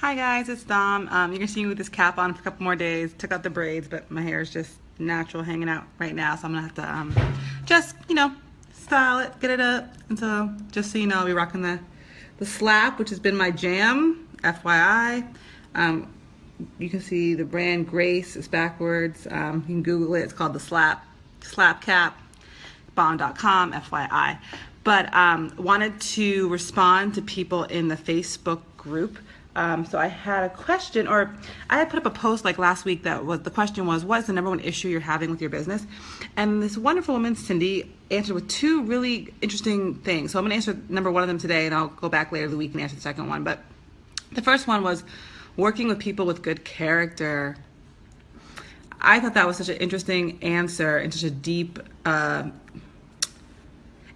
Hi guys, it's Dom. You're gonna see me with this cap on for a couple more days. Took out the braids, but my hair is just natural hanging out right now, so I'm gonna have to just style it, get it up. And so just so you know, I'll be rocking the slap, which has been my jam. FYI, you can see the brand Grace. It's backwards. You can Google it. It's called the slap cap. Bond.com. FYI, but wanted to respond to people in the Facebook group. So I had a question, or I had put up a post like last week that was, the question was, what's the number one issue you're having with your business? And this wonderful woman, Cindy, answered with two really interesting things. So I'm gonna answer number one of them today, and I'll go back later in the week and answer the second one. But the first one was working with people with good character. I thought that was such an interesting answer and such a deep, it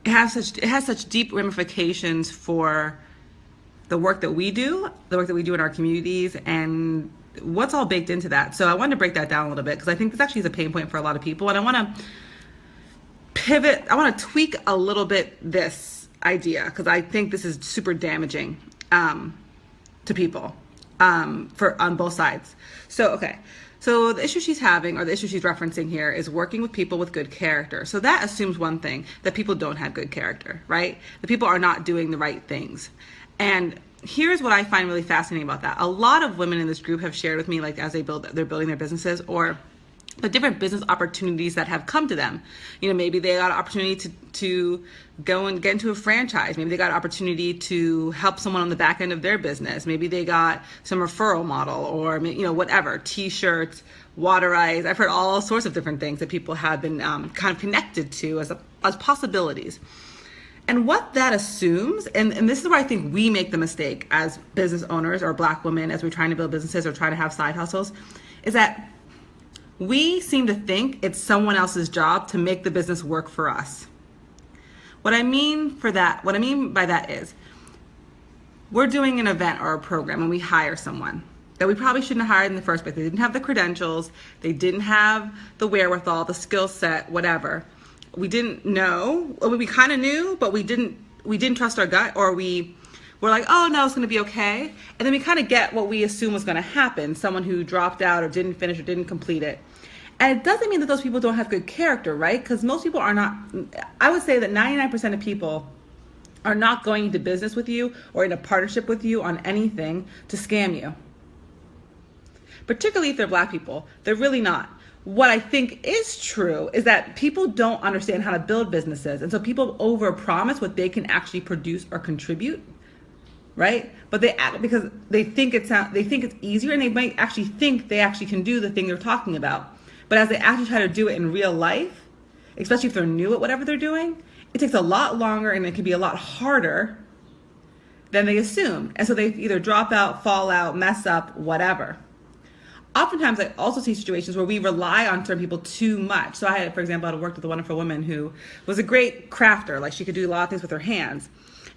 has such deep ramifications for the work that we do, in our communities, and what's all baked into that. So I wanted to break that down a little bit because I think this actually is a pain point for a lot of people, and I want to pivot. I want to tweak a little bit this idea because I think this is super damaging to people on both sides. So So the issue she's having, or the issue she's referencing here, is working with people with good character. So that assumes one thing, that people don't have good character, right? The people are not doing the right things. And here's what I find really fascinating about that. A lot of women in this group have shared with me, like as they're building their businesses, or the different business opportunities that have come to them. Maybe they got an opportunity to go and get into a franchise. Maybe they got an opportunity to help someone on the back end of their business. Maybe they got some referral model, or whatever, t-shirts, water ice. I've heard all sorts of different things that people have been kind of connected to as possibilities. And what that assumes, and this is where I think we make the mistake as business owners or Black women as we're trying to build businesses or try to have side hustles, is that we seem to think it's someone else's job to make the business work for us. What I mean by that is, we're doing an event or a program and we hire someone that we probably shouldn't have hired in the first place. They didn't have the credentials, they didn't have the wherewithal, the skill set, whatever. We didn't know, or we kind of knew, but we didn't trust our gut, or we were like, oh no, it's gonna be okay. And then we kind of get what we assume was gonna happen, someone who dropped out or didn't finish or didn't complete it. And it doesn't mean that those people don't have good character, right? Because most people are not, I would say that 99% of people are not going into business with you or in a partnership with you on anything to scam you. Particularly if they're Black people, they're really not. What I think is true is that people don't understand how to build businesses. And so people overpromise what they can actually produce or contribute, right? But they act because they think it's easier, and they might actually think they actually can do the thing they're talking about. But as they actually try to do it in real life, especially if they're new at whatever they're doing, it takes a lot longer and it can be a lot harder than they assumed. And so they either drop out, fall out, mess up, whatever. Oftentimes, I also see situations where we rely on certain people too much. So I had worked with a wonderful woman who was a great crafter. Like, she could do a lot of things with her hands.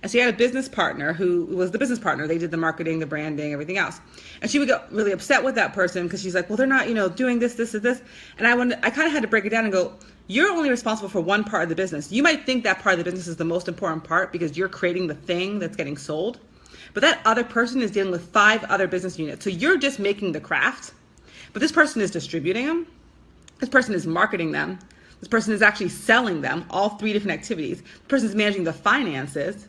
And she had a business partner who was the business partner. They did the marketing, the branding, everything else. And she would get really upset with that person because she's like, well, they're not, doing this, this, and this. And I kind of had to break it down and go, you're only responsible for one part of the business. You might think that part of the business is the most important part because you're creating the thing that's getting sold. But that other person is dealing with 5 other business units. So you're just making the craft. But this person is distributing them. This person is marketing them. This person is actually selling them, all 3 different activities. This person is managing the finances.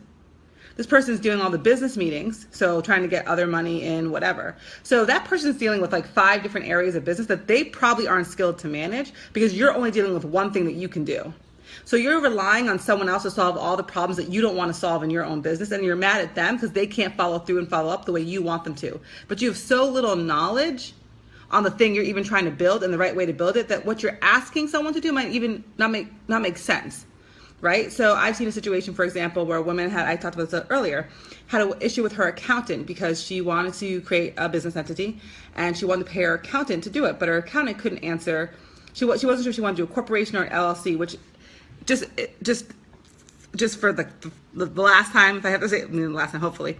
This person is doing all the business meetings, so trying to get other money in, whatever. So that person is dealing with like 5 different areas of business that they probably aren't skilled to manage because you're only dealing with one thing that you can do. So you're relying on someone else to solve all the problems that you don't want to solve in your own business, and you're mad at them because they can't follow through and follow up the way you want them to. But you have so little knowledge on the thing you're even trying to build and the right way to build it, that what you're asking someone to do might even not make sense, right? So I've seen a situation, for example, where a woman I talked about this earlier, had an issue with her accountant because she wanted to create a business entity and she wanted to pay her accountant to do it, but her accountant couldn't answer. She wasn't sure if she wanted to do a corporation or an LLC, which just for the last time, if I have to say it, the last time, hopefully.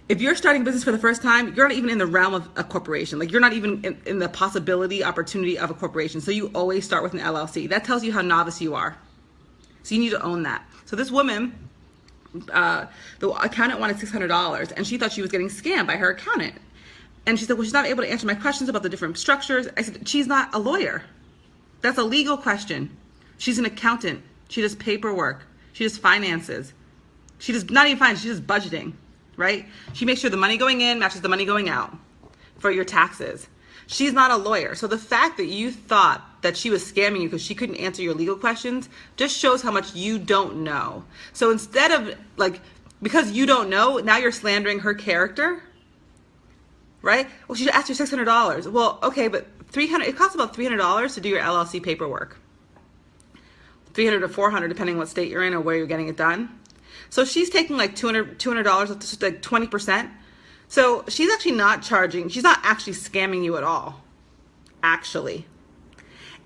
If you're starting a business for the first time, you're not even in the realm of a corporation. Like, you're not even in the opportunity of a corporation. So you always start with an LLC. That tells you how novice you are. So you need to own that. So this woman the accountant wanted $600, and she thought she was getting scammed by her accountant. And she said, well, she's not able to answer my questions about the different structures. I said, she's not a lawyer. That's a legal question. She's an accountant. She does paperwork. She does finances. She does not even finance, she does budgeting, right? She makes sure the money going in matches the money going out for your taxes. She's not a lawyer. So the fact that you thought that she was scamming you because she couldn't answer your legal questions just shows how much you don't know. So instead of because you don't know, now you're slandering her character, right? Well, she asked you $600. Well, okay, but it costs about $300 to do your LLC paperwork. $300 to $400 depending on what state you're in or where you're getting it done. So she's taking like $200, like 20%. So she's actually not charging, she's not actually scamming you at all, actually.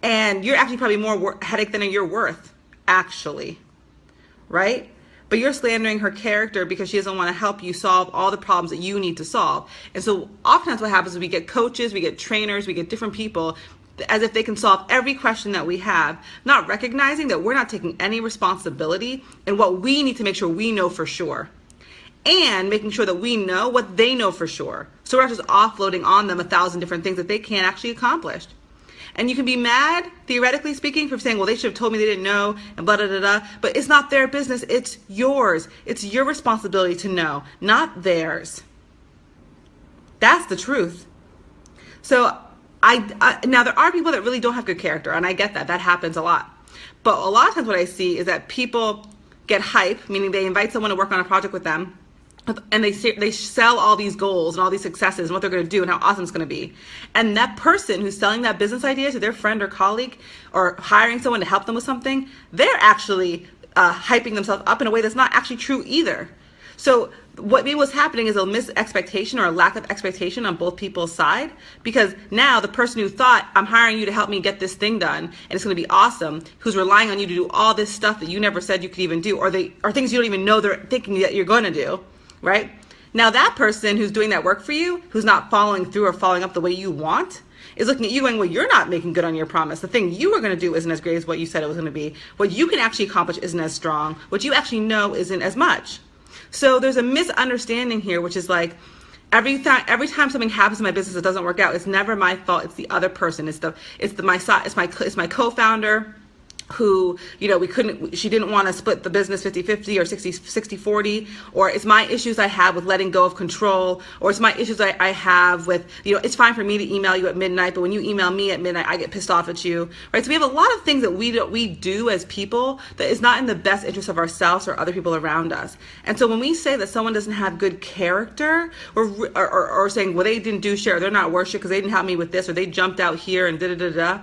And you're actually probably more headache than you're worth, actually, right? But you're slandering her character because she doesn't want to help you solve all the problems that you need to solve. And so oftentimes what happens is we get coaches, we get trainers, we get different people as if they can solve every question that we have, not recognizing that we're not taking any responsibility in what we need to make sure we know for sure. And making sure that we know what they know for sure. So we're not just offloading on them 1,000 different things that they can't actually accomplish. And you can be mad, theoretically speaking, for saying, well, they should have told me they didn't know, and blah, blah, blah, blah. But it's not their business. It's yours. It's your responsibility to know, not theirs. That's the truth. So now there are people that really don't have good character, and I get that. That happens a lot. But a lot of times what I see is that people get hype, meaning they invite someone to work on a project with them, and they sell all these goals and all these successes and what they're going to do and how awesome it's going to be. And that person who's selling that business idea to their friend or colleague or hiring someone to help them with something, they're actually hyping themselves up in a way that's not actually true either. So what maybe what's happening is a mis-expectation or a lack of expectation on both people's side, because now the person who thought, I'm hiring you to help me get this thing done and it's going to be awesome, who's relying on you to do all this stuff that you never said you could even do, or things you don't even know they're thinking that you're going to do, right? Now that person who's doing that work for you, who's not following through or following up the way you want, is looking at you going, well, you're not making good on your promise. The thing you were going to do isn't as great as what you said it was going to be. What you can actually accomplish isn't as strong. What you actually know isn't as much. So there's a misunderstanding here, which is like every time something happens in my business that doesn't work out, it's never my fault. It's the other person. It's my co-founder who, she didn't want to split the business 50-50 or 60-40, or it's my issues I have with letting go of control, or it's my issues I have with, it's fine for me to email you at midnight, but when you email me at midnight, I get pissed off at you, right? So we have a lot of things that we do as people that is not in the best interest of ourselves or other people around us. And so when we say that someone doesn't have good character, or saying, well, they didn't do share, they're not worth it because they didn't help me with this, or they jumped out here and da-da-da-da,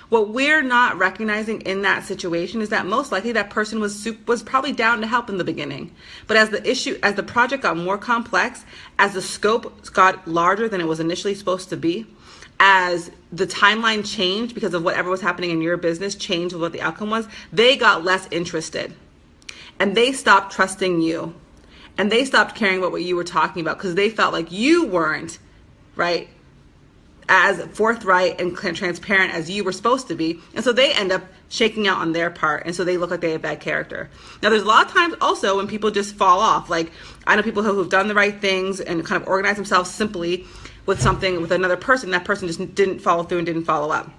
what we're not recognizing in that situation is that most likely that person was probably down to help in the beginning. But as the project got more complex, as the scope got larger than it was initially supposed to be, as the timeline changed because of whatever was happening in your business changed with what the outcome was, they got less interested. And they stopped trusting you. And they stopped caring about what you were talking about because they felt like you weren't, right, as forthright and transparent as you were supposed to be. And so they end up shaking out on their part. And so they look like they have bad character. Now, there's a lot of times also when people just fall off. Like, I know people who've done the right things and kind of organized themselves simply with another person. That person just didn't follow through and didn't follow up.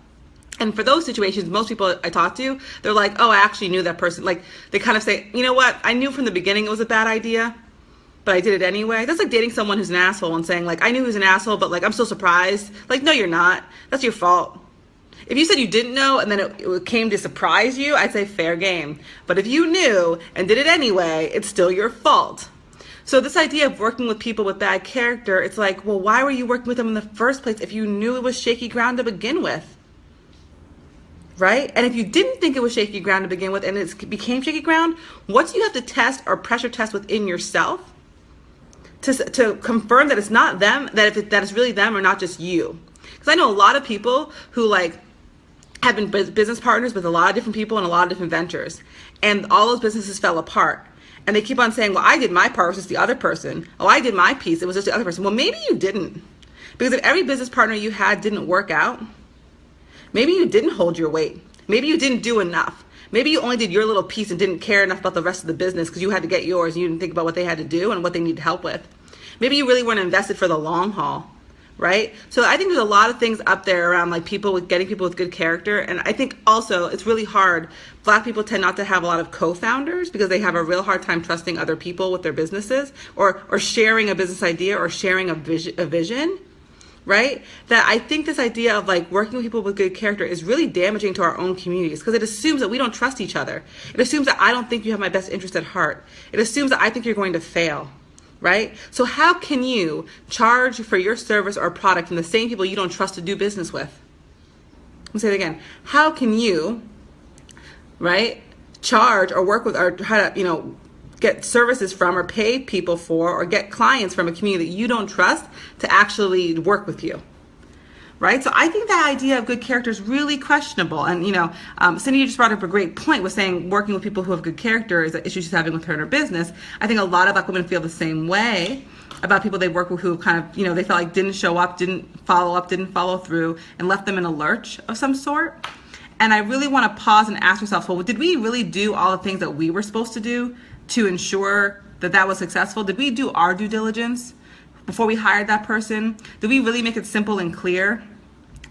And for those situations, most people I talk to, they're like, oh, I actually knew that person. Like, they kind of say, you know what? I knew from the beginning it was a bad idea, but I did it anyway. That's like dating someone who's an asshole and saying, like, I knew he was an asshole, but, like, I'm still surprised. Like, no, you're not. That's your fault. If you said you didn't know and then it came to surprise you, I'd say fair game. But if you knew and did it anyway, it's still your fault. So this idea of working with people with bad character, it's like, well, why were you working with them in the first place if you knew it was shaky ground to begin with? Right? And if you didn't think it was shaky ground to begin with and it became shaky ground, what do you have to test or pressure test within yourself to confirm that it's not them, that it's really them or not just you? Because I know a lot of people who like have been business partners with a lot of different people and a lot of different ventures, and all those businesses fell apart. And they keep on saying, well, I did my part, it was just the other person. Oh, I did my piece, it was just the other person. Well, maybe you didn't. Because if every business partner you had didn't work out, maybe you didn't hold your weight. Maybe you didn't do enough. Maybe you only did your little piece and didn't care enough about the rest of the business because you had to get yours and you didn't think about what they had to do and what they needed help with. Maybe you really weren't invested for the long haul, right? So I think there's a lot of things up there around like getting people with good character. And I think also it's really hard. Black people tend not to have a lot of co-founders because they have a real hard time trusting other people with their businesses or sharing a business idea or sharing a vision. Right? That I think this idea of like working with people with good character is really damaging to our own communities because it assumes that we don't trust each other. It assumes that I don't think you have my best interest at heart. It assumes that I think you're going to fail. Right? So how can you charge for your service or product from the same people you don't trust to do business with? Let me say it again. How can you, right, charge or work with or try to, get services from or pay people for or get clients from a community that you don't trust to actually work with you, right? So I think that idea of good character is really questionable. And, Cindy just brought up a great point with saying working with people who have good character is an issue she's having with her and her business. I think a lot of Black women feel the same way about people they work with who kind of, they felt like didn't show up, didn't follow through, and left them in a lurch of some sort. And I really want to pause and ask yourself, well, did we really do all the things that we were supposed to do to ensure that was successful? Did we do our due diligence before we hired that person? Did we really make it simple and clear?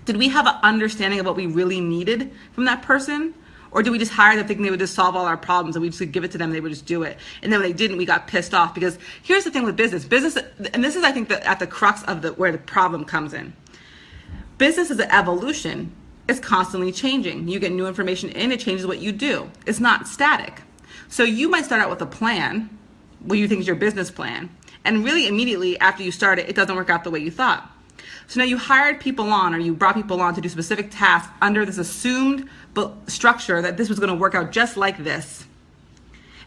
Did we have an understanding of what we really needed from that person? Or did we just hire them thinking they would just solve all our problems and we just would give it to them and they would just do it? And then when they didn't, we got pissed off. Because here's the thing with business, and this is I think at the crux of where the problem comes in. Business is an evolution. It's constantly changing. You get new information in, it changes what you do. It's not static. So you might start out with a plan, what you think is your business plan, and really immediately after you start it, it doesn't work out the way you thought. So now you hired people on or you brought people on to do specific tasks under this assumed structure that this was going to work out just like this.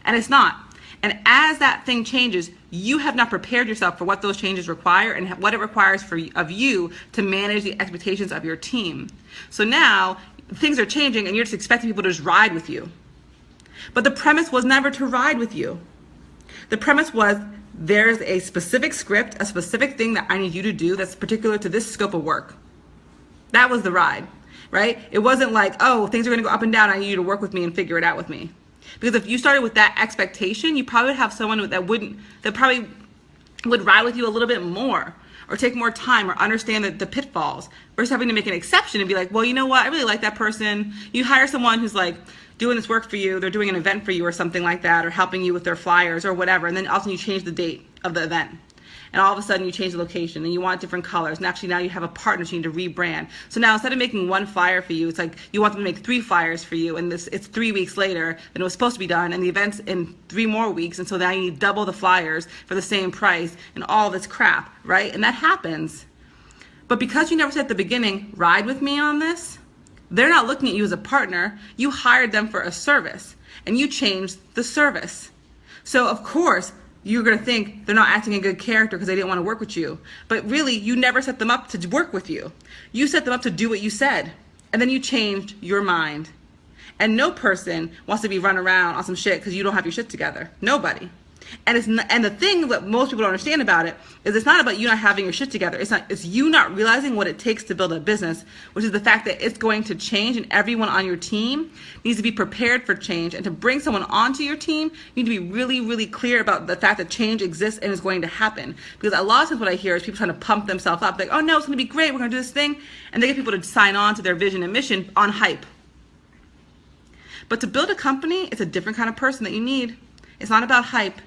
And it's not. And as that thing changes, you have not prepared yourself for what those changes require and what it requires of you to manage the expectations of your team. So now things are changing and you're just expecting people to just ride with you. But the premise was never to ride with you. The premise was there's a specific script, a specific thing that I need you to do that's particular to this scope of work. That was the ride, right? It wasn't like, oh, things are going to go up and down. I need you to work with me and figure it out with me. Because if you started with that expectation, you probably would have someone that probably would ride with you a little bit more or take more time or understand the pitfalls versus having to make an exception and be like, well, you know what? I really like that person. You hire someone who's like, doing this work for you, they're doing an event for you or something like that, or helping you with their flyers or whatever, and then all of a sudden you change the date of the event. And all of a sudden you change the location and you want different colors. And actually now you have a partner so you need to rebrand. So now instead of making one flyer for you, it's like you want them to make 3 flyers for you, and it's 3 weeks later than it was supposed to be done, and the event's in 3 more weeks, and so now you need double the flyers for the same price and all this crap, right? And that happens. But because you never said at the beginning, ride with me on this, they're not looking at you as a partner. You hired them for a service and you changed the service. So of course, you're going to think they're not acting in good character because they didn't want to work with you. But really, you never set them up to work with you. You set them up to do what you said. And then you changed your mind. And no person wants to be run around on some shit because you don't have your shit together. Nobody. And the thing that most people don't understand about it is it's not about you not having your shit together. It's you not realizing what it takes to build a business, which is the fact that it's going to change and everyone on your team needs to be prepared for change. And to bring someone onto your team, you need to be really, really clear about the fact that change exists and is going to happen. Because a lot of times what I hear is people trying to pump themselves up, like, oh no, it's going to be great, we're going to do this thing. And they get people to sign on to their vision and mission on hype. But to build a company, it's a different kind of person that you need. It's not about hype.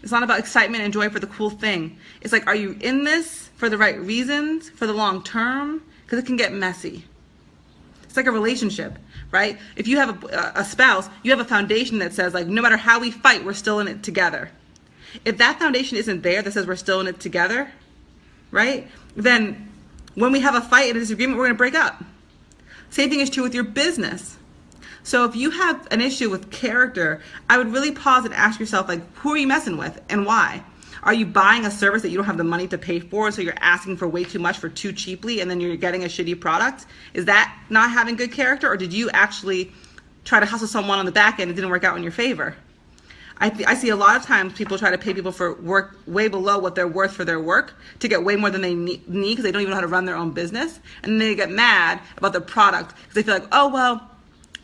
It's not about excitement and joy for the cool thing. It's like, are you in this for the right reasons, for the long term? Because it can get messy. It's like a relationship, right? If you have a spouse, you have a foundation that says, like, no matter how we fight, we're still in it together. If that foundation isn't there that says we're still in it together, right? Then when we have a fight and a disagreement, we're going to break up. Same thing is true with your business. So if you have an issue with character, I would really pause and ask yourself, like, who are you messing with and why? Are you buying a service that you don't have the money to pay for, so you're asking for way too much for too cheaply and then you're getting a shitty product? Is that not having good character, or did you actually try to hustle someone on the back end and it didn't work out in your favor? I see a lot of times people try to pay people for work way below what they're worth for their work to get way more than they need because they don't even know how to run their own business. And then they get mad about their product because they feel like, oh, well,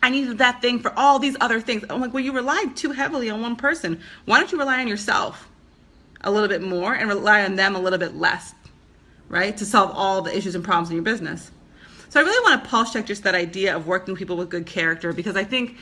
I needed that thing for all these other things. I'm like, well, you relied too heavily on one person. Why don't you rely on yourself a little bit more and rely on them a little bit less, right? To solve all the issues and problems in your business. So I really want to pulse check just that idea of working with people with good character, because I think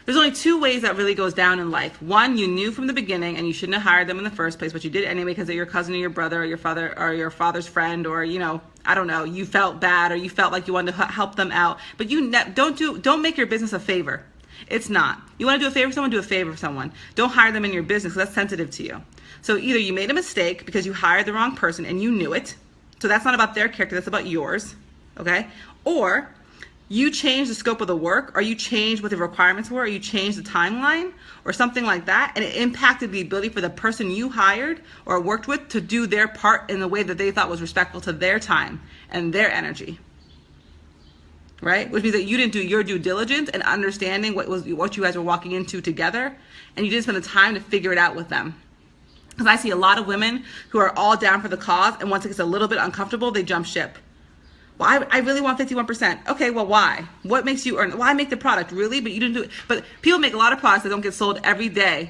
there's only two ways that really goes down in life. One, you knew from the beginning and you shouldn't have hired them in the first place, but you did anyway because they're your cousin or your brother or your father or your father's friend, or, you know, I don't know, you felt bad or you felt like you wanted to help them out. But you don't make your business a favor. It's not. You want to do a favor for someone, do a favor for someone. Don't hire them in your business because that's sensitive to you. So either you made a mistake because you hired the wrong person and you knew it. So that's not about their character, that's about yours. Okay? Or you changed the scope of the work, or you changed what the requirements were, or you changed the timeline, or something like that, and it impacted the ability for the person you hired or worked with to do their part in the way that they thought was respectful to their time and their energy. Right? Which means that you didn't do your due diligence and understanding what you guys were walking into together, and you didn't spend the time to figure it out with them. Because I see a lot of women who are all down for the cause, and once it gets a little bit uncomfortable, they jump ship. Well, I really want 51%. Okay, well, why? What makes you earn? Why make the product? Really? But you didn't do it. But people make a lot of products that don't get sold every day.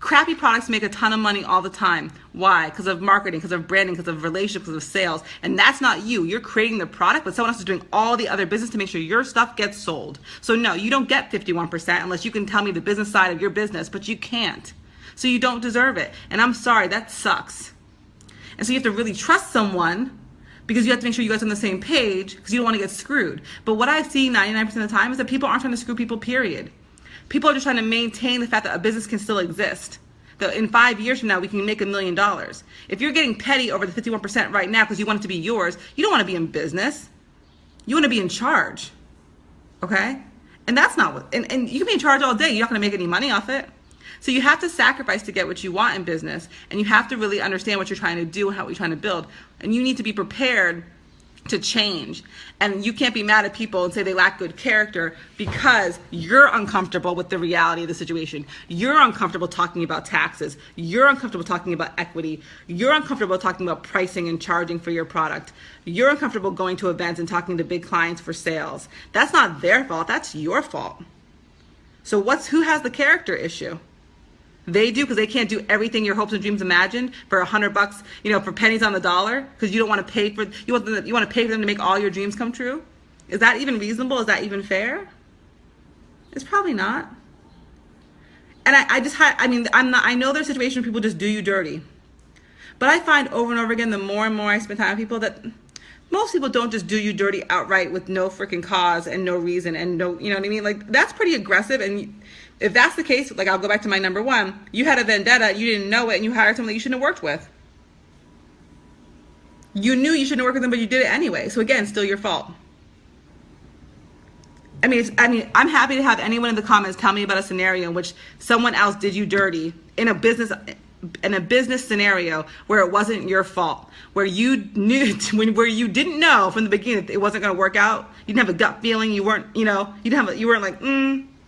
Crappy products make a ton of money all the time. Why? Because of marketing, because of branding, because of relationships, because of sales. And that's not you. You're creating the product, but someone else is doing all the other business to make sure your stuff gets sold. So no, you don't get 51% unless you can tell me the business side of your business, but you can't. So you don't deserve it. And I'm sorry, that sucks. And so you have to really trust someone, because you have to make sure you guys are on the same page, because you don't want to get screwed. But what I see 99% of the time is that people aren't trying to screw people, period. People are just trying to maintain the fact that a business can still exist. That in 5 years from now, we can make $1 million. If you're getting petty over the 51% right now because you want it to be yours, you don't want to be in business. You want to be in charge. Okay? And that's not what, and you can be in charge all day. You're not going to make any money off it. So you have to sacrifice to get what you want in business, and you have to really understand what you're trying to do and how you're trying to build. And you need to be prepared to change. And you can't be mad at people and say they lack good character because you're uncomfortable with the reality of the situation. You're uncomfortable talking about taxes. You're uncomfortable talking about equity. You're uncomfortable talking about pricing and charging for your product. You're uncomfortable going to events and talking to big clients for sales. That's not their fault. That's your fault. So who has the character issue? They do, because they can't do everything your hopes and dreams imagined for $100, for pennies on the dollar, because you don't want to pay for you want to pay for them to make all your dreams come true. Is that even reasonable? Is that even fair? It's probably not. And I know there's situations where people just do you dirty, but I find over and over again, the more and more I spend time with people, that most people don't just do you dirty outright with no freaking cause and no reason and no, you know what I mean? Like, that's pretty aggressive. And if that's the case, like, I'll go back to my number one. You had a vendetta, you didn't know it, and you hired someone that you shouldn't have worked with. You knew you shouldn't work with them, but you did it anyway. So again, still your fault. I'm happy to have anyone in the comments tell me about a scenario in which someone else did you dirty in a business scenario where it wasn't your fault, where you knew, where you didn't know from the beginning that it wasn't going to work out. You didn't have a gut feeling. You weren't, you weren't like,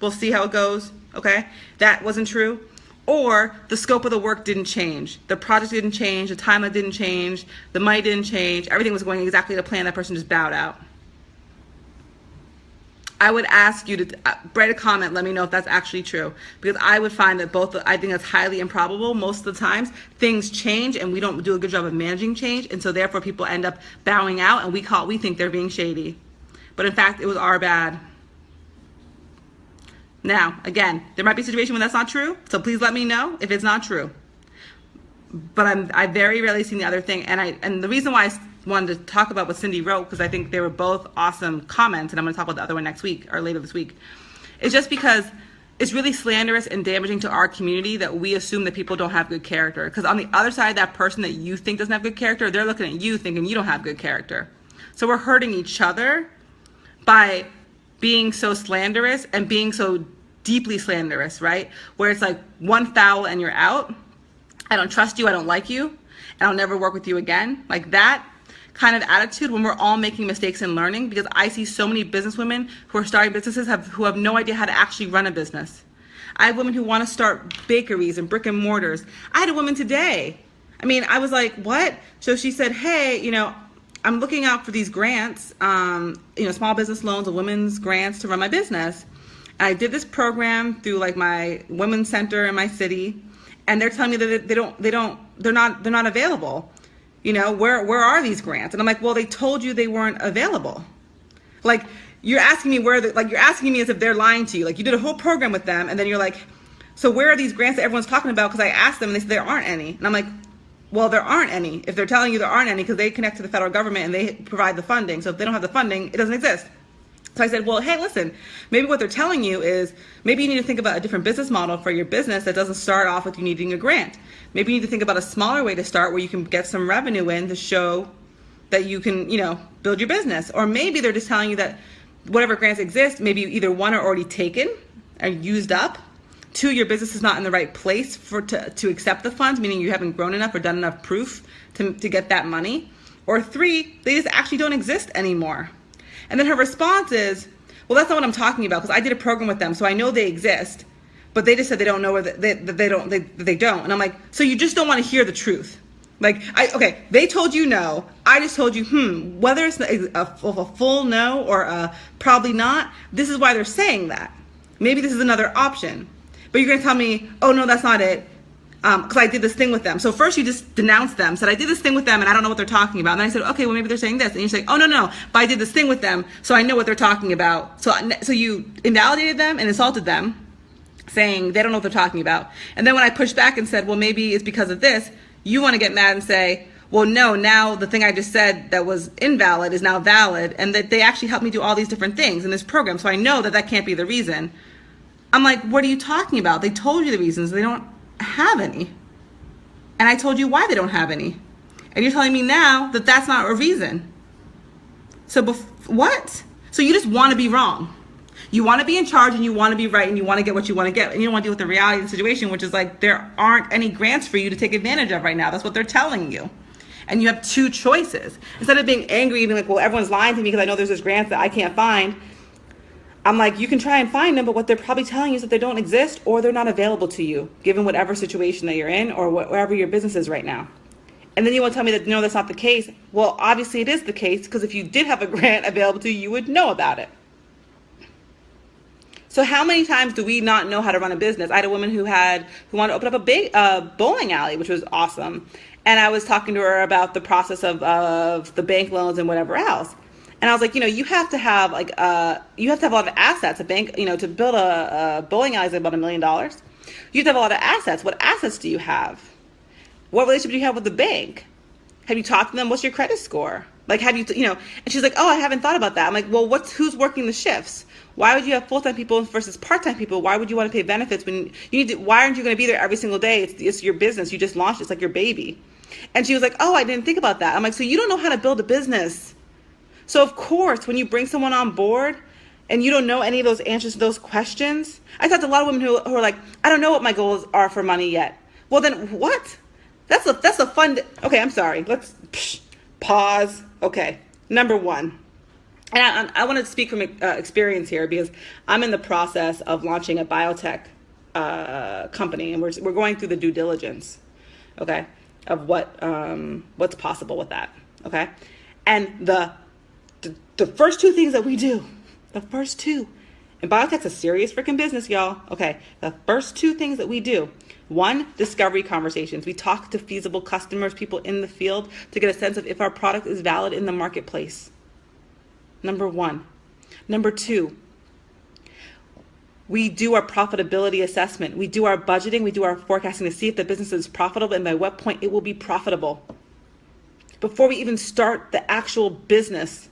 we'll see how it goes. Okay, that wasn't true. Or the scope of the work didn't change. The project didn't change. The timeline didn't change. The money didn't change. Everything was going exactly to plan. That person just bowed out. I would ask you to write a comment. Let me know if that's actually true, because I would find that I think that's highly improbable. Most of the times things change and we don't do a good job of managing change. And so therefore people end up bowing out, and we think they're being shady. But in fact, it was our bad. Now, again, there might be a situation when that's not true, so please let me know if it's not true. But I very rarely seen the other thing, and the reason why I wanted to talk about what Cindy wrote, because I think they were both awesome comments, and I'm going to talk about the other one next week or later this week, is just because it's really slanderous and damaging to our community that we assume that people don't have good character. Because on the other side, that person that you think doesn't have good character, they're looking at you thinking you don't have good character. So we're hurting each other by being so slanderous and being so deeply slanderous, right? Where it's like one foul and you're out. I don't trust you, I don't like you, and I'll never work with you again. Like that kind of attitude when we're all making mistakes and learning, because I see so many businesswomen who are starting businesses who have no idea how to actually run a business. I have women who want to start bakeries and brick and mortars. I had a woman today. I was like, what? So she said, hey, I'm looking out for these grants, small business loans or women's grants to run my business. I did this program through like my women's center in my city, and they're telling me that they're not available. You know, where are these grants? And I'm like, well, they told you they weren't available. Like, you're asking me you're asking me as if they're lying to you. Like, you did a whole program with them, and then you're like, so where are these grants that everyone's talking about? Because I asked them, and they said there aren't any. And I'm like, well, there aren't any. If they're telling you there aren't any, because they connect to the federal government and they provide the funding. So if they don't have the funding, it doesn't exist. So I said, well, hey, listen, maybe what they're telling you is maybe you need to think about a different business model for your business that doesn't start off with you needing a grant. Maybe you need to think about a smaller way to start where you can get some revenue in to show that you can, build your business. Or maybe they're just telling you that whatever grants exist, maybe either one are already taken and used up. Two, your business is not in the right place to accept the funds, meaning you haven't grown enough or done enough proof to get that money. Or three, they just actually don't exist anymore. And then her response is, well, that's not what I'm talking about, because I did a program with them, so I know they exist, but they just said they don't know where they don't. And I'm like, so you just don't want to hear the truth. Like, okay, they told you no. I just told you, whether it's a full no or a probably not, this is why they're saying that. Maybe this is another option. But you're going to tell me, oh, no, that's not it, because I did this thing with them. So first you just denounced them, said I did this thing with them and I don't know what they're talking about. And then I said, okay, well, maybe they're saying this. And you say, oh, no, but I did this thing with them, so I know what they're talking about. So you invalidated them and insulted them, saying they don't know what they're talking about. And then when I pushed back and said, well, maybe it's because of this, you want to get mad and say, well, no, now the thing I just said that was invalid is now valid, and that they actually helped me do all these different things in this program. So I know that can't be the reason. I'm like, what are you talking about? They told you the reasons. They don't have any. And I told you why they don't have any. And you're telling me now that that's not a reason. So what? So you just want to be wrong. You want to be in charge and you want to be right and you want to get what you want to get. And you don't want to deal with the reality of the situation, which is like there aren't any grants for you to take advantage of right now. That's what they're telling you. And you have two choices. Instead of being angry and being like, well, everyone's lying to me because I know there's this grant that I can't find. I'm like, you can try and find them, but what they're probably telling you is that they don't exist or they're not available to you, given whatever situation that you're in or wherever your business is right now. And then you want to tell me that, no, that's not the case. Well, obviously it is the case, because if you did have a grant available to you, you would know about it. So how many times do we not know how to run a business? I had a woman who wanted to open up a big bowling alley, which was awesome. And I was talking to her about the process of the bank loans and whatever else. And I was like, you have to have a lot of assets. A bank, to build a bowling alley is about $1 million. You have to have a lot of assets. What assets do you have? What relationship do you have with the bank? Have you talked to them? What's your credit score? Like, have you, and she's like, oh, I haven't thought about that. I'm like, well, who's working the shifts? Why would you have full-time people versus part-time people? Why would you want to pay benefits when why aren't you going to be there every single day? It's your business. You just launched. It's like your baby. And she was like, oh, I didn't think about that. I'm like, so you don't know how to build a business. So of course, when you bring someone on board and you don't know any of those answers to those questions, I talked to a lot of women who are like, I don't know what my goals are for money yet. Well, then what? That's a fun. Okay, I'm sorry. Let's pause. Okay, number one. And I want to speak from experience here, because I'm in the process of launching a biotech company, and we're going through the due diligence, okay, of what's possible with that, okay, and the first two things that we do, and biotech's a serious freaking business, y'all. Okay, the first two things that we do: one, discovery conversations. We talk to feasible customers, people in the field, to get a sense of if our product is valid in the marketplace. Number one. Number two, we do our profitability assessment. We do our budgeting. We do our forecasting to see if the business is profitable and by what point it will be profitable. Before we even start the actual business,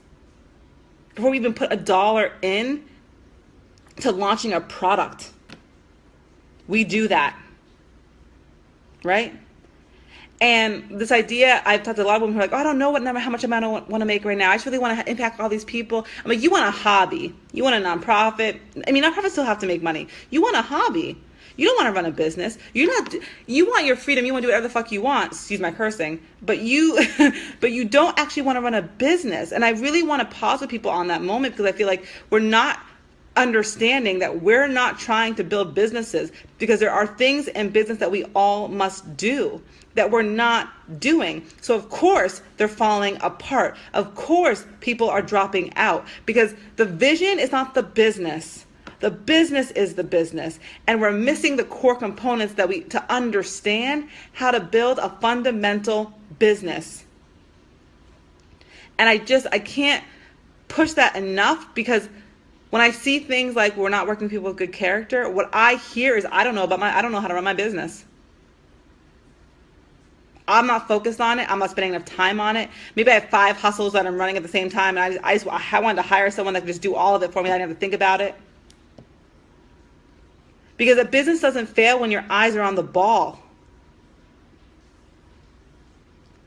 before we even put $1 in to launching a product, we do that, right? And this idea, I've talked to a lot of women who are like, oh, I don't know how much amount I want to make right now. I just really want to impact all these people. I'm like, you want a hobby. You want a nonprofit. I mean, nonprofits still have to make money. You want a hobby. You don't want to run a business. You want your freedom. You want to do whatever the fuck you want. Excuse my cursing. But you don't actually want to run a business. And I really want to pause with people on that moment, because I feel like we're not understanding that we're not trying to build businesses, because there are things in business that we all must do that we're not doing. So of course they're falling apart. Of course people are dropping out, because the vision is not the business. The business is the business. And we're missing the core components to understand how to build a fundamental business. And I can't push that enough, because when I see things like we're not working with people with good character, what I hear is I don't know how to run my business. I'm not focused on it. I'm not spending enough time on it. Maybe I have 5 hustles that I'm running at the same time, and I wanted to hire someone that could just do all of it for me. I didn't have to think about it. Because a business doesn't fail when your eyes are on the ball.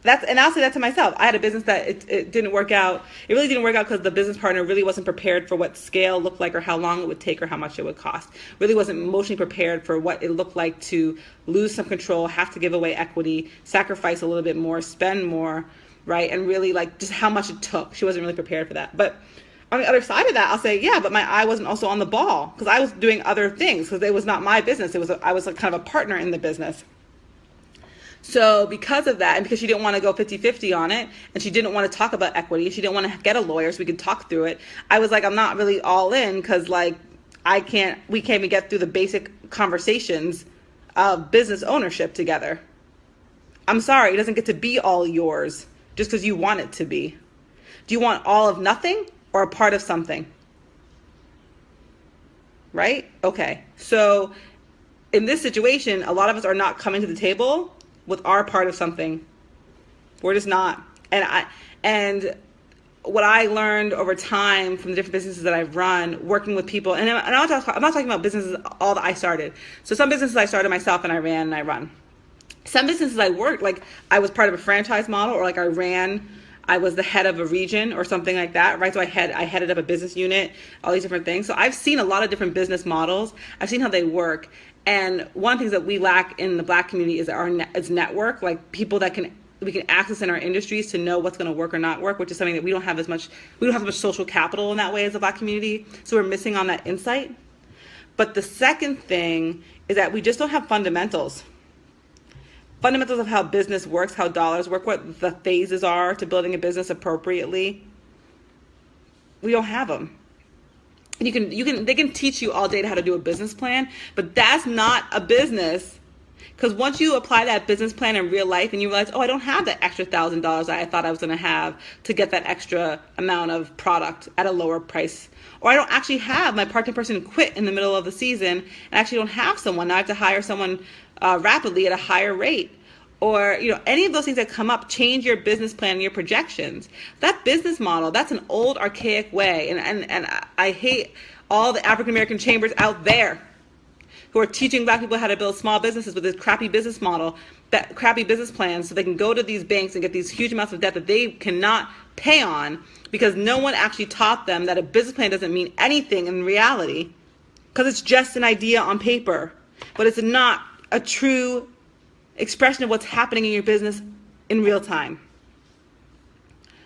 And I'll say that to myself. I had a business that it didn't work out. It really didn't work out because the business partner really wasn't prepared for what scale looked like, or how long it would take, or how much it would cost. Really wasn't emotionally prepared for what it looked like to lose some control, have to give away equity, sacrifice a little bit more, spend more, right? And really like just how much it took. She wasn't really prepared for that. But on the other side of that, I'll say, yeah, but my eye wasn't also on the ball, because I was doing other things, because it was not my business. I was like kind of a partner in the business. So because of that, and because she didn't want to go 50-50 on it, and she didn't want to talk about equity, she didn't want to get a lawyer so we could talk through it, I was like, I'm not really all in, because like we can't even get through the basic conversations of business ownership together. I'm sorry, it doesn't get to be all yours just because you want it to be. Do you want all of nothing or a part of something? Right? Okay. So in this situation, a lot of us are not coming to the table with our part of something. We're just not. And what I learned over time from the different businesses that I've run, working with people, and I'm not talking about businesses all that I started. So some businesses I started myself and I ran and I run. Some businesses I worked, like I was part of a franchise model, or like I was the head of a region or something like that, right? So I headed up a business unit, all these different things. So I've seen a lot of different business models. I've seen how they work. And one of the things that we lack in the Black community is network, like people that we can access in our industries to know what's going to work or not work, which is something that we don't have as much social capital in that way as the Black community. So we're missing on that insight. But the second thing is that we just don't have fundamentals. Fundamentals of how business works, how dollars work, what the phases are to building a business appropriately. We don't have them. They can teach you all day how to do a business plan, but that's not a business. Because once you apply that business plan in real life and you realize, oh, I don't have that extra $1,000 that I thought I was going to have to get that extra amount of product at a lower price. Or I don't actually have, my part-time person quit in the middle of the season and actually don't have someone. Now I have to hire someone rapidly at a higher rate. Or, any of those things that come up, change your business plan and your projections. That business model, that's an old, archaic way. And I hate all the African American chambers out there who are teaching Black people how to build small businesses with this crappy business model, that crappy business plans, so they can go to these banks and get these huge amounts of debt that they cannot pay on, because no one actually taught them that a business plan doesn't mean anything in reality, because it's just an idea on paper, but it's not a true expression of what's happening in your business in real time,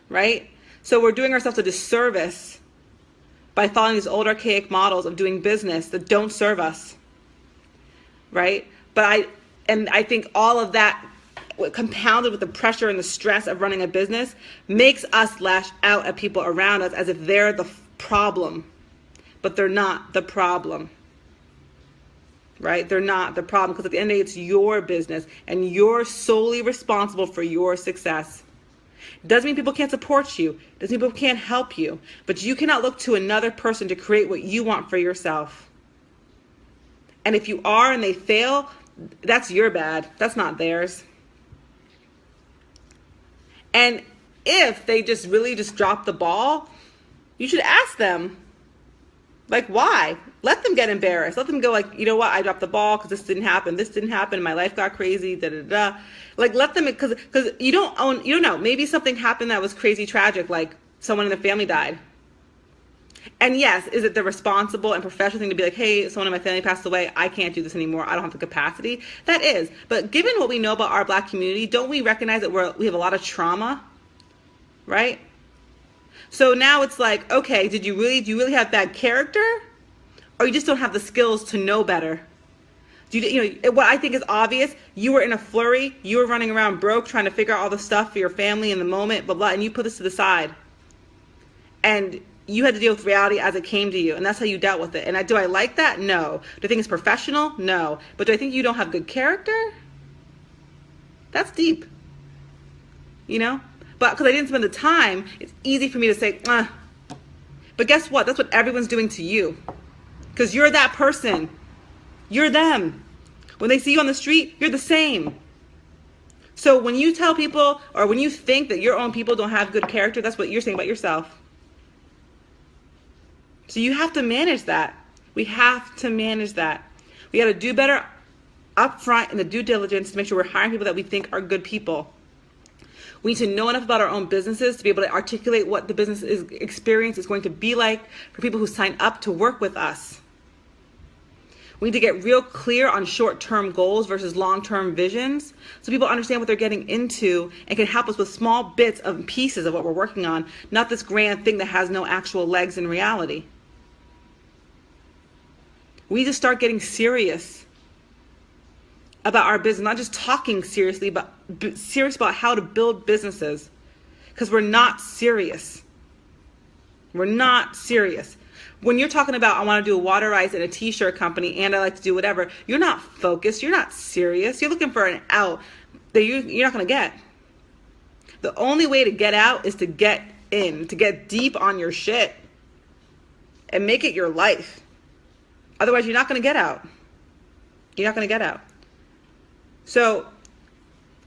right? So we're doing ourselves a disservice by following these old archaic models of doing business that don't serve us, right? But I think all of that, compounded with the pressure and the stress of running a business, makes us lash out at people around us as if they're the problem, but they're not the problem. Right? They're not the problem, because at the end of the day, it's your business and you're solely responsible for your success. Doesn't mean people can't support you. Doesn't mean people can't help you. But you cannot look to another person to create what you want for yourself. And if you are and they fail, that's your bad. That's not theirs. And if they just really drop the ball, you should ask them, like, why? Let them get embarrassed. Let them go like, you know what? I dropped the ball because this didn't happen. This didn't happen. My life got crazy. Da da da. Like, let them, because you don't know. Maybe something happened that was crazy tragic, like someone in the family died. And yes, is it the responsible and professional thing to be like, hey, someone in my family passed away. I can't do this anymore. I don't have the capacity. That is. But given what we know about our Black community, don't we recognize that we have a lot of trauma, right? So now it's like, okay, do you really have bad character, or you just don't have the skills to know better? What I think is obvious, you were in a flurry, you were running around broke, trying to figure out all the stuff for your family in the moment, blah, blah, and you put this to the side. And you had to deal with reality as it came to you, and that's how you dealt with it. And do I like that? No. Do I think it's professional? No. But do I think you don't have good character? That's deep. You know? But because I didn't spend the time, it's easy for me to say, But guess what? That's what everyone's doing to you. Because you're that person. You're them. When they see you on the street, you're the same. So when you tell people, or when you think that your own people don't have good character, that's what you're saying about yourself. So you have to manage that. We have to manage that. We got to do better up front in the due diligence to make sure we're hiring people that we think are good people. We need to know enough about our own businesses to be able to articulate what the business experience is going to be like for people who sign up to work with us. We need to get real clear on short-term goals versus long-term visions so people understand what they're getting into and can help us with small bits of pieces of what we're working on, not this grand thing that has no actual legs in reality. We need to start getting serious about our business, not just talking seriously, but serious about how to build businesses, because we're not serious. We're not serious. When you're talking about, I want to do a water ice and a t-shirt company and I like to do whatever, you're not focused. You're not serious. You're looking for an out that you're not going to get. The only way to get out is to get in, to get deep on your shit and make it your life. Otherwise, you're not going to get out. You're not going to get out. So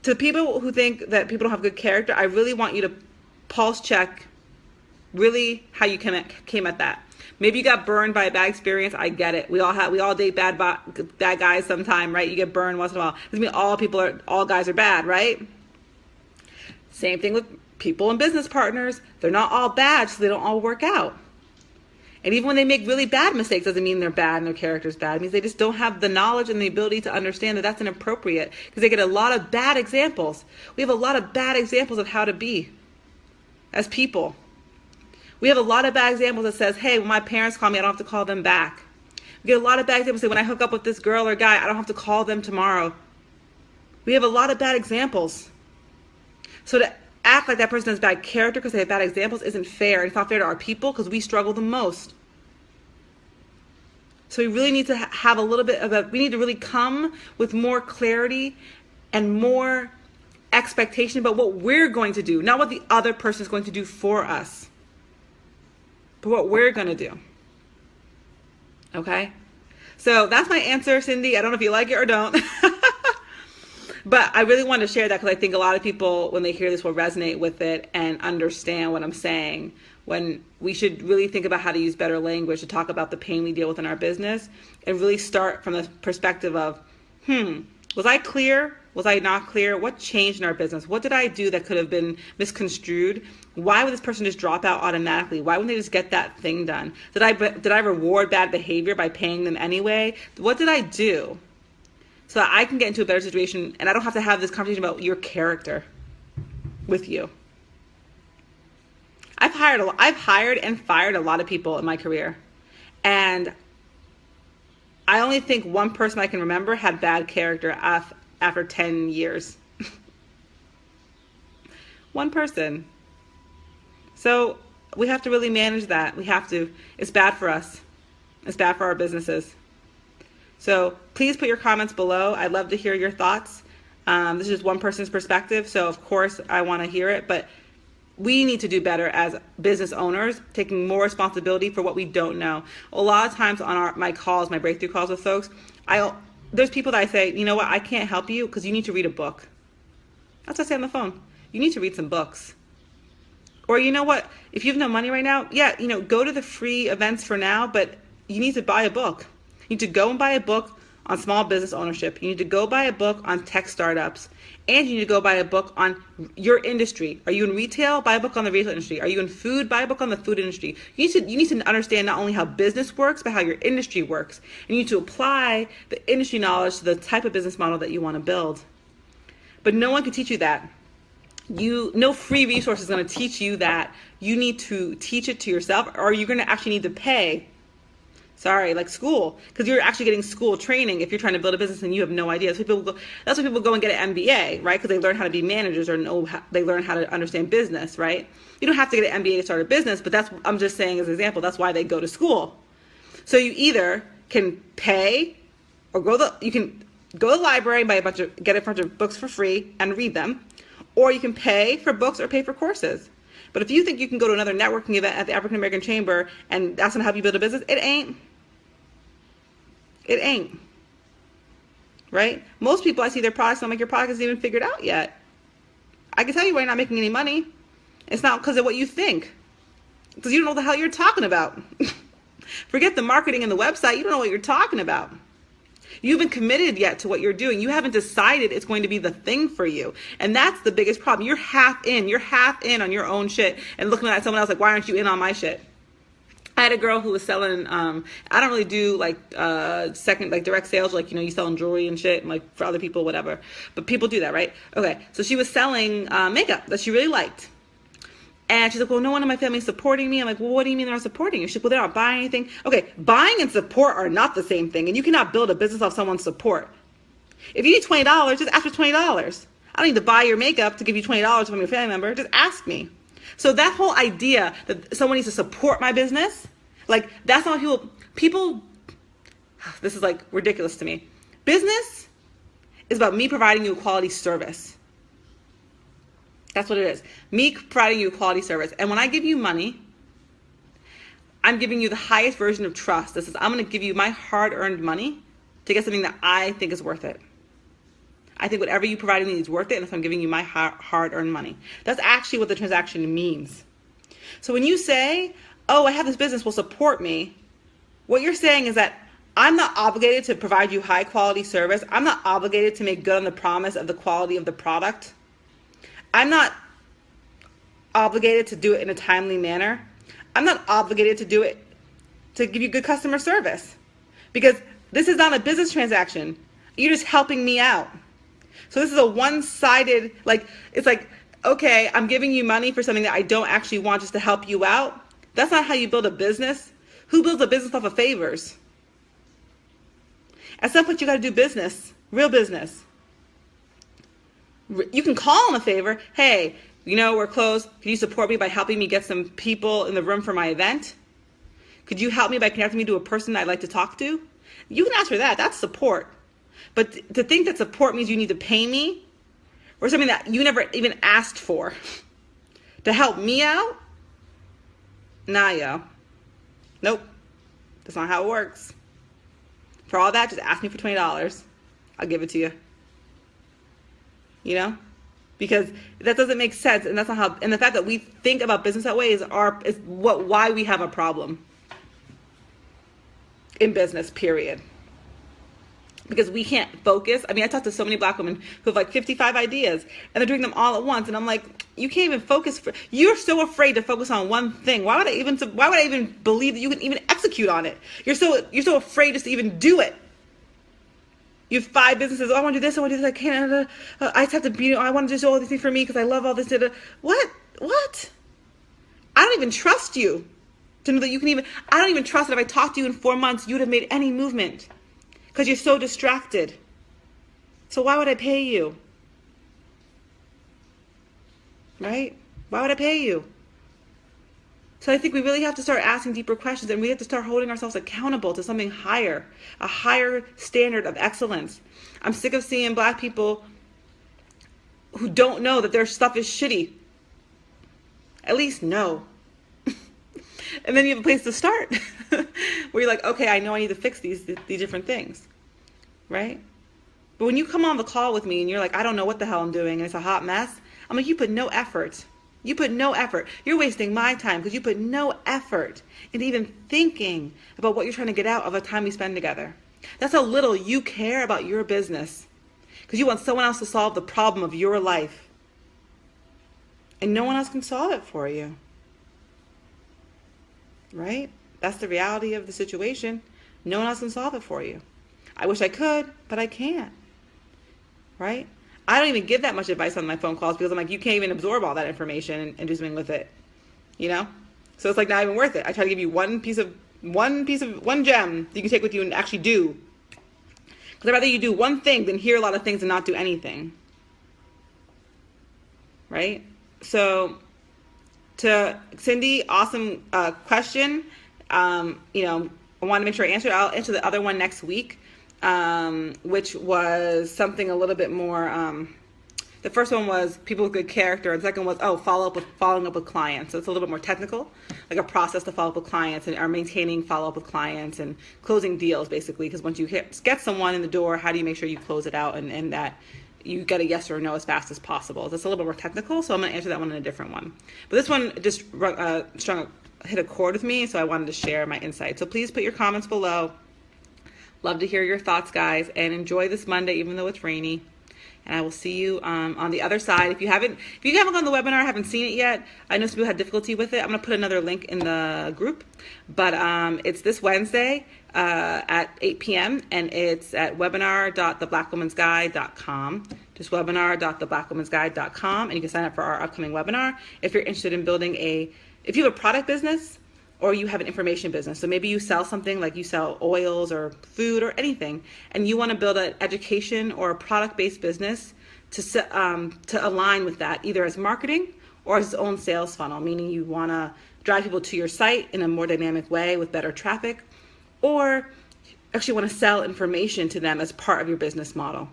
to people who think that people don't have good character, I really want you to pulse check really how you came at that. Maybe you got burned by a bad experience. I get it. We all date bad guys sometime, right? You get burned once in a while. Doesn't mean all guys are bad, right? Same thing with people and business partners. They're not all bad, so they don't all work out. And even when they make really bad mistakes, doesn't mean they're bad and their character's bad. It means they just don't have the knowledge and the ability to understand that that's inappropriate, because they get a lot of bad examples. We have a lot of bad examples of how to be as people. We have a lot of bad examples that says, hey, when my parents call me, I don't have to call them back. We get a lot of bad examples that say, when I hook up with this girl or guy, I don't have to call them tomorrow. We have a lot of bad examples. So to act like that person has bad character because they have bad examples isn't fair. It's not fair to our people because we struggle the most. So we really need to have a little bit of we need to really come with more clarity and more expectation about what we're going to do, not what the other person is going to do for us, but what we're going to do. Okay? So that's my answer, Cindy. I don't know if you like it or don't. But I really wanted to share that because I think a lot of people, when they hear this, will resonate with it and understand what I'm saying. When we should really think about how to use better language to talk about the pain we deal with in our business and really start from the perspective of, was I clear? Was I not clear? What changed in our business? What did I do that could have been misconstrued? Why would this person just drop out automatically? Why wouldn't they just get that thing done? Did I reward bad behavior by paying them anyway? What did I do so that I can get into a better situation and I don't have to have this conversation about your character with you? I've hired and fired a lot of people in my career, and I only think one person I can remember had bad character after 10 years. One person. So we have to really manage that. We have to. It's bad for us. It's bad for our businesses. So please put your comments below. I'd love to hear your thoughts. This is just one person's perspective, so of course I want to hear it, but we need to do better as business owners, taking more responsibility for what we don't know. A lot of times on my calls, my breakthrough calls with folks, there's people that I say, you know what, I can't help you because you need to read a book. That's what I say on the phone. You need to read some books. Or you know what, if you have no money right now, go to the free events for now, but you need to buy a book. You need to go and buy a book on small business ownership. You need to go buy a book on tech startups. And you need to go buy a book on your industry. Are you in retail? Buy a book on the retail industry. Are you in food? Buy a book on the food industry. You need to understand not only how business works, but how your industry works. And you need to apply the industry knowledge to the type of business model that you want to build. But no one can teach you that. No free resource is going to teach you that. You need to teach it to yourself, or you're going to actually need to pay Sorry, like school, because you're actually getting school training if you're trying to build a business and you have no idea. That's why people go and get an MBA, right? Because they learn how to be managers, or they learn how to understand business, right? You don't have to get an MBA to start a business, but I'm just saying as an example, that's why they go to school. So you either can pay or you can go to the library and get a bunch of books for free and read them, or you can pay for books or pay for courses. But if you think you can go to another networking event at the African American Chamber and that's going to help you build a business, it ain't. It ain't. Right? Most people, I see their products, and I'm like, your product isn't even figured out yet. I can tell you why you're not making any money. It's not because of what you think. Because you don't know what the hell you're talking about. Forget the marketing and the website. You don't know what you're talking about. You haven't committed yet to what you're doing. You haven't decided it's going to be the thing for you. And that's the biggest problem. You're half in. You're half in on your own shit and looking at someone else like, why aren't you in on my shit? I had a girl who was selling, I don't really do like direct sales, like, you selling jewelry and shit, and like for other people, whatever. But people do that, right? Okay. So she was selling makeup that she really liked. And she's like, well, no one in my family is supporting me. I'm like, well, what do you mean they're not supporting you? She's like, well, they're not buying anything. Okay, buying and support are not the same thing. And you cannot build a business off someone's support. If you need $20, just ask for $20. I don't need to buy your makeup to give you $20 from your family member. Just ask me. So that whole idea that someone needs to support my business, like that's not what people, this is like ridiculous to me. Business is about me providing you a quality service. That's what it is. Me providing you a quality service. And when I give you money, I'm giving you the highest version of trust. This is, I'm going to give you my hard-earned money to get something that I think is worth it. I think whatever you provide me is worth it, and if I'm giving you my hard-earned money. That's actually what the transaction means. So when you say, oh, I have this business, will support me, what you're saying is that I'm not obligated to provide you high-quality service. I'm not obligated to make good on the promise of the quality of the product. I'm not obligated to do it in a timely manner. I'm not obligated to do it to give you good customer service, because this is not a business transaction. You're just helping me out. So this is a one-sided, it's like, okay, I'm giving you money for something that I don't actually want just to help you out. That's not how you build a business. Who builds a business off of favors? At some point, you got to do business, real business. You can call them a favor. Hey, we're closed. Can you support me by helping me get some people in the room for my event? Could you help me by connecting me to a person I'd like to talk to? You can ask for that. That's support. But to think that support means you need to pay me or something that you never even asked for to help me out? Nah, yo. Nope. That's not how it works. For all that, just ask me for $20. I'll give it to you. Because that doesn't make sense, and that's not how. And the fact that we think about business that way is why we have a problem in business. Period. Because we can't focus. I mean, I talk to so many black women who have like 55 ideas, and they're doing them all at once, and I'm like, you can't even focus. You're so afraid to focus on one thing. Why would I even believe that you can even execute on it? You're so afraid just to even do it. You have 5 businesses. Oh, I want to do this. I want to do this. I can't. I just have to be. I want to do all these things for me because I love all this. What? I don't even trust you to know that you can even. I don't even trust that if I talked to you in 4 months, you'd have made any movement because you're so distracted. So why would I pay you? Right? Why would I pay you? So I think we really have to start asking deeper questions, and we have to start holding ourselves accountable to something higher, a higher standard of excellence. I'm sick of seeing black people who don't know that their stuff is shitty. At least know. And then you have a place to start where you're like, okay, I know I need to fix these different things, right? But when you come on the call with me and you're like, I don't know what the hell I'm doing, and it's a hot mess, I'm like, you put no effort. You put no effort. You're wasting my time because you put no effort into even thinking about what you're trying to get out of the time we spend together. That's how little you care about your business because you want someone else to solve the problem of your life. And no one else can solve it for you. Right? That's the reality of the situation. No one else can solve it for you. I wish I could, but I can't. Right? I don't even give that much advice on my phone calls because I'm like, you can't even absorb all that information and do something with it. So it's like not even worth it. I try to give you one piece of one gem you can take with you and actually do. Because I'd rather you do one thing than hear a lot of things and not do anything. Right? So, to Cindy, awesome question. You know, I want to make sure I answer. I'll answer the other one next week, which was something a little bit more. The first one was people with good character, and the second was following up with clients. So it's a little bit more technical, like a process to follow up with clients and are maintaining follow up with clients and closing deals, basically. Because once you get someone in the door, how do you make sure you close it out and that you get a yes or a no as fast as possible? That's a little bit more technical, so I'm going to answer that one in a different one. But this one just hit a chord with me, so I wanted to share my insight. So please put your comments below. Love to hear your thoughts, guys, and enjoy this Monday, even though it's rainy. And I will see you on the other side. If you haven't gone to the webinar, haven't seen it yet, I know some people had difficulty with it. I'm going to put another link in the group. But it's this Wednesday at 8 p.m. and it's at webinar.theblackwomansguide.com. Just webinar.theblackwomansguide.com, and you can sign up for our upcoming webinar if you're interested in building if you have a product business or you have an information business. So maybe you sell something, like you sell oils or food or anything, and you want to build an education or a product-based business to align with that, either as marketing or as its own sales funnel, meaning you want to drive people to your site in a more dynamic way with better traffic, or actually want to sell information to them as part of your business model.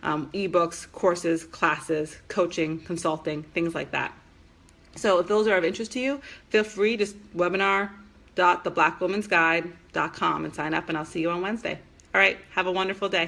Ebooks, courses, classes, coaching, consulting, things like that. So if those are of interest to you, feel free, just webinar.theblackwomansguide.com and sign up, and I'll see you on Wednesday. All right, have a wonderful day.